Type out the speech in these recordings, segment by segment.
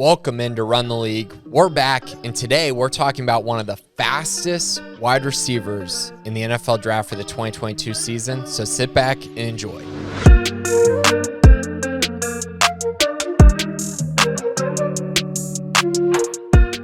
Welcome into Run the League. We're back, and today we're talking about one of the fastest wide receivers in the NFL draft for the 2022 season. So sit back and enjoy.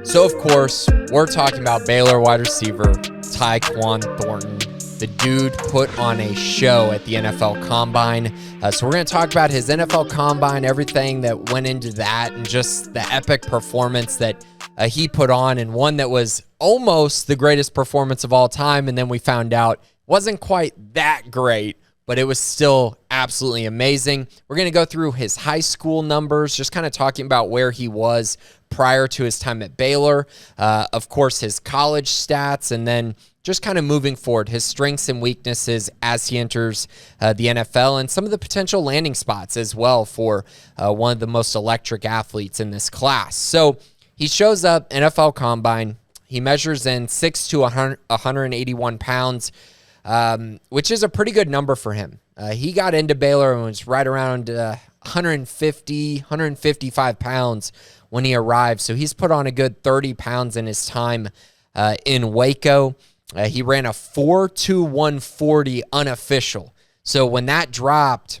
So, of course, we're talking about Baylor wide receiver Tyquan Thornton. The dude put on a show at the NFL Combine. So we're going to talk about his NFL Combine, everything that went into that, and just the epic performance that he put on, and one that was almost the greatest performance of all time. And then we found out wasn't quite that great, but it was still absolutely amazing. We're going to go through his high school numbers, just kind of talking about where he was prior to his time at Baylor. Of course, his college stats, and then just kind of moving forward, his strengths and weaknesses as he enters the NFL, and some of the potential landing spots as well for one of the most electric athletes in this class. So he shows up, NFL Combine. He measures in 6'2", 181 pounds, which is a pretty good number for him. He got into Baylor and was right around 155 pounds when he arrived. So he's put on a good 30 pounds in his time in Waco. He ran a 4.2 unofficial. So when that dropped,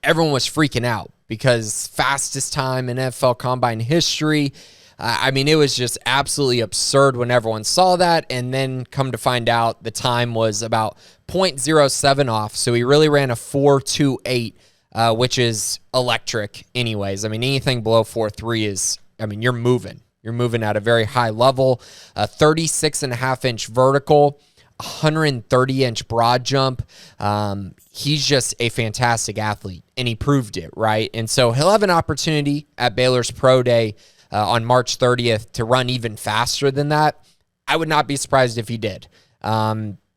everyone was freaking out because fastest time in NFL Combine history. I mean, it was just absolutely absurd when everyone saw that. And then come to find out the time was about 0.07 off. So he really ran a 4.28, which is electric anyways. I mean, anything below 4.3 is, I mean, you're moving. You're moving at a very high level. 36.5-inch vertical, 130-inch broad jump. He's just a fantastic athlete, and he proved it, right? And so he'll have an opportunity at Baylor's Pro Day on March 30th to run even faster than that. I would not be surprised if he did.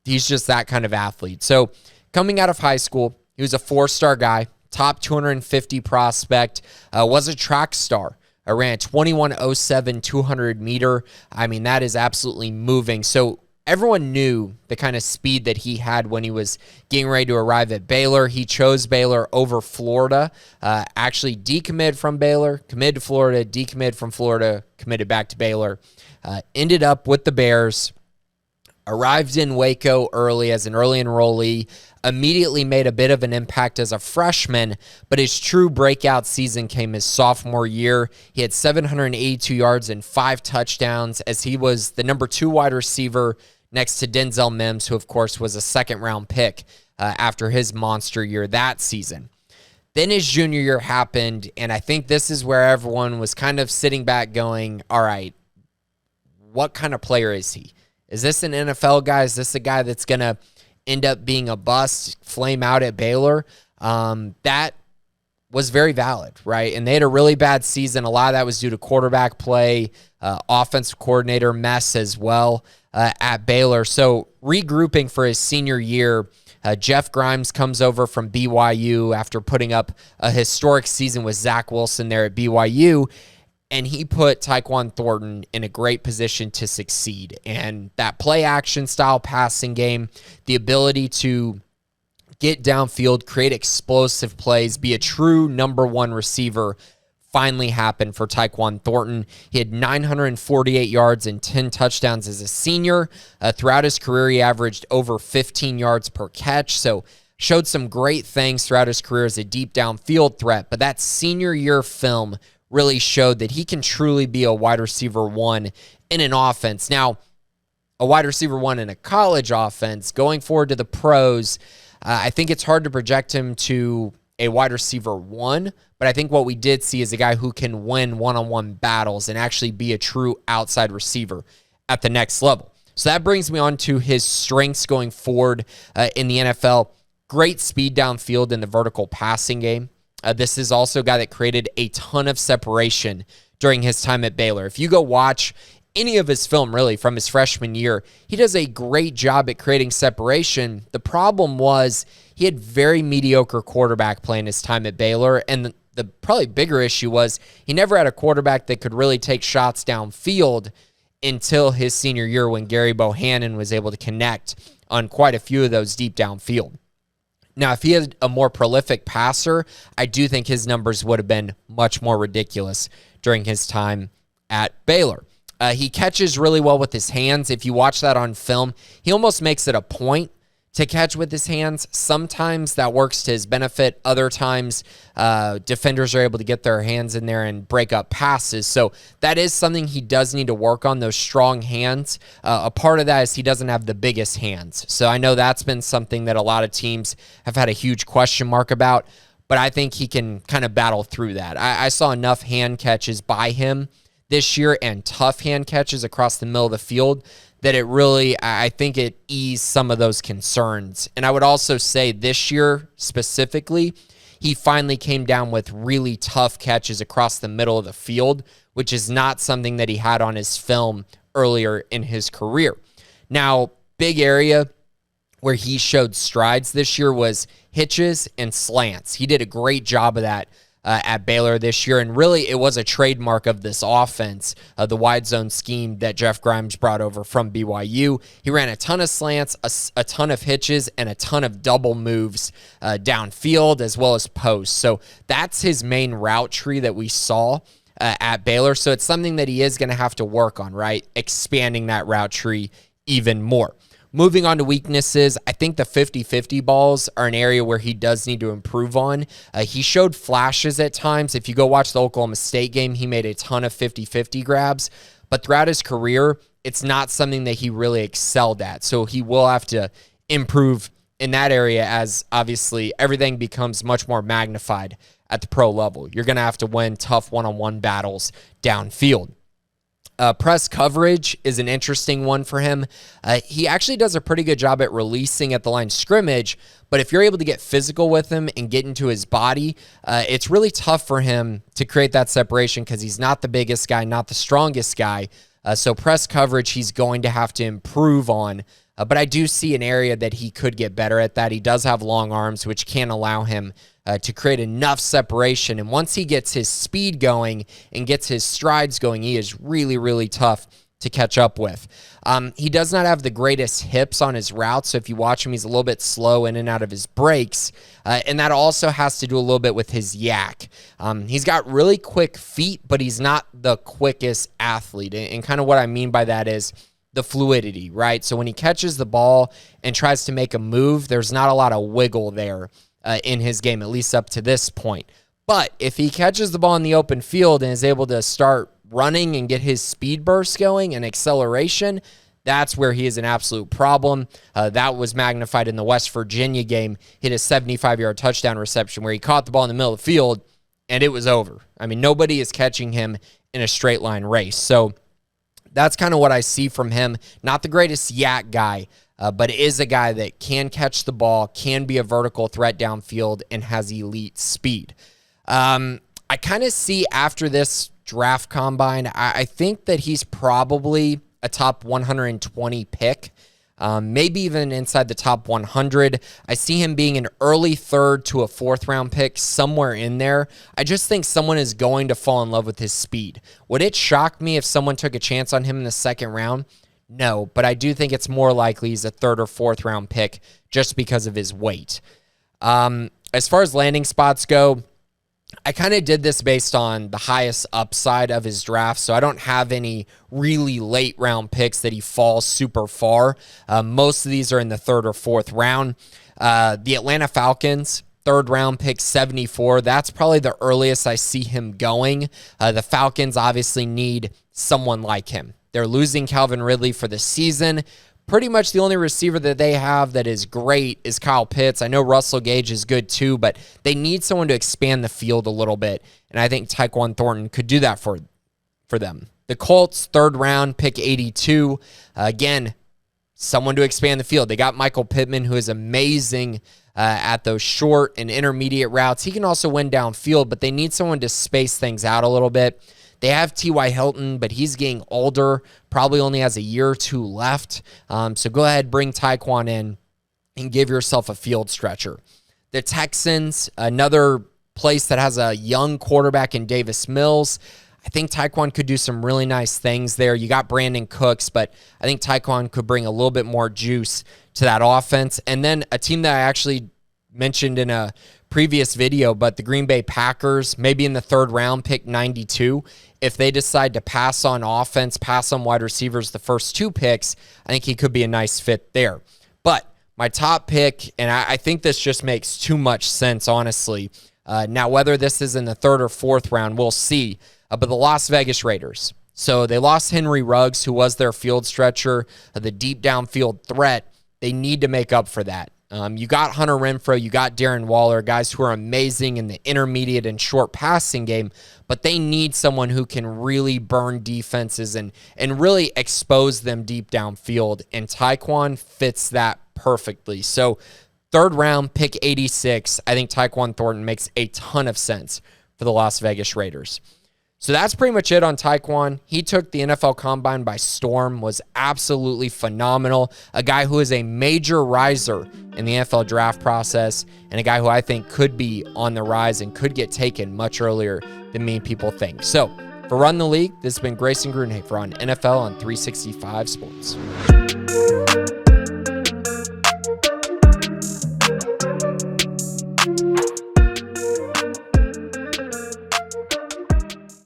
He's just that kind of athlete. So coming out of high school, he was a four-star guy, top 250 prospect, was a track star. I ran a 21.07 200 meter. I mean, that is absolutely moving. So everyone knew the kind of speed that he had when he was getting ready to arrive at Baylor. He chose Baylor over Florida, actually decommitted from Baylor, committed to Florida, decommitted from Florida, committed back to Baylor, ended up with the Bears, arrived in Waco early as an early enrollee, immediately made a bit of an impact as a freshman, but his true breakout season came his sophomore year. He had 782 yards and 5 touchdowns as he was the number 2 wide receiver next to Denzel Mims, who, of course, was a second-round pick after his monster year that season. Then his junior year happened, and I think this is where everyone was kind of sitting back going, all right, what kind of player is he? Is this an NFL guy? Is this a guy that's going to end up being a bust, flame out at Baylor? That was very valid, right? And they had a really bad season. A lot of that was due to quarterback play, offensive coordinator mess as well at Baylor. So regrouping for his senior year, Jeff Grimes comes over from BYU after putting up a historic season with Zach Wilson there at BYU. And he put Tyquan Thornton in a great position to succeed. And that play-action style passing game, the ability to get downfield, create explosive plays, be a true number 1 receiver, finally happened for Tyquan Thornton. He had 948 yards and 10 touchdowns as a senior. Throughout his career, he averaged over 15 yards per catch. So showed some great things throughout his career as a deep downfield threat. But that senior year film really showed that he can truly be a wide receiver 1 in an offense. Now, a wide receiver 1 in a college offense, going forward to the pros, I think it's hard to project him to a wide receiver 1, but I think what we did see is a guy who can win one-on-one battles and actually be a true outside receiver at the next level. So that brings me on to his strengths going forward in the NFL. Great speed downfield in the vertical passing game. This is also a guy that created a ton of separation during his time at Baylor. If you go watch any of his film, really, from his freshman year, he does a great job at creating separation. The problem was he had very mediocre quarterback play in his time at Baylor, and the probably bigger issue was he never had a quarterback that could really take shots downfield until his senior year when Gary Bohannon was able to connect on quite a few of those deep downfield. Now, if he had a more prolific passer, I do think his numbers would have been much more ridiculous during his time at Baylor. He catches really well with his hands. If you watch that on film, he almost makes it a point to catch with his hands. Sometimes that works to his benefit. Other times, defenders are able to get their hands in there and break up passes. So that is something he does need to work on, those strong hands. A part of that is he doesn't have the biggest hands. So I know that's been something that a lot of teams have had a huge question mark about, but I think he can kind of battle through that. I saw enough hand catches by him this year and tough hand catches across the middle of the field that it really, I think it eased some of those concerns. And I would also say this year specifically, he finally came down with really tough catches across the middle of the field, which is not something that he had on his film earlier in his career. Now, big area where he showed strides this year was hitches and slants. He did a great job of that at Baylor this year, and really it was a trademark of this offense, the wide zone scheme that Jeff Grimes brought over from BYU. He ran a ton of slants, a ton of hitches, and a ton of double moves downfield as well as posts. So that's his main route tree that we saw at Baylor. So it's something that he is going to have to work on, right? Expanding that route tree even more. Moving on to weaknesses, I think the 50-50 balls are an area where he does need to improve on. He showed flashes at times. If you go watch the Oklahoma State game, he made a ton of 50-50 grabs. But throughout his career, it's not something that he really excelled at. So he will have to improve in that area as, obviously, everything becomes much more magnified at the pro level. You're going to have to win tough one-on-one battles downfield. Press coverage is an interesting one for him. He actually does a pretty good job at releasing at the line of scrimmage, but if you're able to get physical with him and get into his body, it's really tough for him to create that separation because he's not the biggest guy, not the strongest guy. So press coverage, he's going to have to improve on. But I do see an area that he could get better at that. He does have long arms, which can allow him to create enough separation. And once he gets his speed going and gets his strides going, he is really, really tough to catch up with. He does not have the greatest hips on his routes. So if you watch him, he's a little bit slow in and out of his breaks. And that also has to do a little bit with his yak. He's got really quick feet, but he's not the quickest athlete. And kind of what I mean by that is the fluidity, right? So when he catches the ball and tries to make a move, there's not a lot of wiggle there in his game, at least up to this point. But if he catches the ball in the open field and is able to start running and get his speed burst going and acceleration, that's where he is an absolute problem. That was magnified in the West Virginia game. Hit a 75-yard touchdown reception where he caught the ball in the middle of the field, and it was over. I mean, nobody is catching him in a straight line race. So that's kind of what I see from him. Not the greatest yak guy, but is a guy that can catch the ball, can be a vertical threat downfield, and has elite speed. I kind of see after this draft combine, I think that he's probably a top 120 pick, maybe even inside the top 100. I see him being an early third to a fourth round pick, somewhere in there. I just think someone is going to fall in love with his speed. Would it shock me if someone took a chance on him in the second round? No, but I do think it's more likely he's a third or fourth round pick just because of his weight. As far as landing spots go, I kind of did this based on the highest upside of his draft, so I don't have any really late round picks that he falls super far. Most of these are in the third or fourth round. The Atlanta Falcons, third round pick 74. That's probably the earliest I see him going. The Falcons obviously need someone like him. They're losing Calvin Ridley for the season. Pretty much the only receiver that they have that is great is Kyle Pitts. I know Russell Gage is good too, but they need someone to expand the field a little bit, and I think Tyquan Thornton could do that for them. The Colts, third round, pick 82. Again, someone to expand the field. They got Michael Pittman, who is amazing at those short and intermediate routes. He can also win downfield, but they need someone to space things out a little bit. They have T.Y. Hilton, but he's getting older, probably only has a year or two left. So go ahead, bring Tyquan in and give yourself a field stretcher. The Texans, another place that has a young quarterback in Davis Mills. I think Tyquan could do some really nice things there. You got Brandon Cooks, but I think Tyquan could bring a little bit more juice to that offense. And then a team that I actually mentioned in a previous video, but the Green Bay Packers, maybe in the 3rd round, pick 92. If they decide to pass on offense, pass on wide receivers the first 2 picks, I think he could be a nice fit there. But my top pick, and I think this just makes too much sense, honestly. Now, whether this is in the 3rd or 4th round, we'll see. But the Las Vegas Raiders. So they lost Henry Ruggs, who was their field stretcher, the deep downfield threat. They need to make up for that. You got Hunter Renfrow, you got Darren Waller, guys who are amazing in the intermediate and short passing game, but they need someone who can really burn defenses and really expose them deep downfield, and Tyquan fits that perfectly. So 3rd round, pick 86, I think Tyquan Thornton makes a ton of sense for the Las Vegas Raiders. So that's pretty much it on Tyquan. He took the NFL Combine by storm, was absolutely phenomenal. A guy who is a major riser in the NFL draft process, and a guy who I think could be on the rise and could get taken much earlier than many people think. So for Run the League, this has been Grayson Grunhafer on NFL on 365 Sports.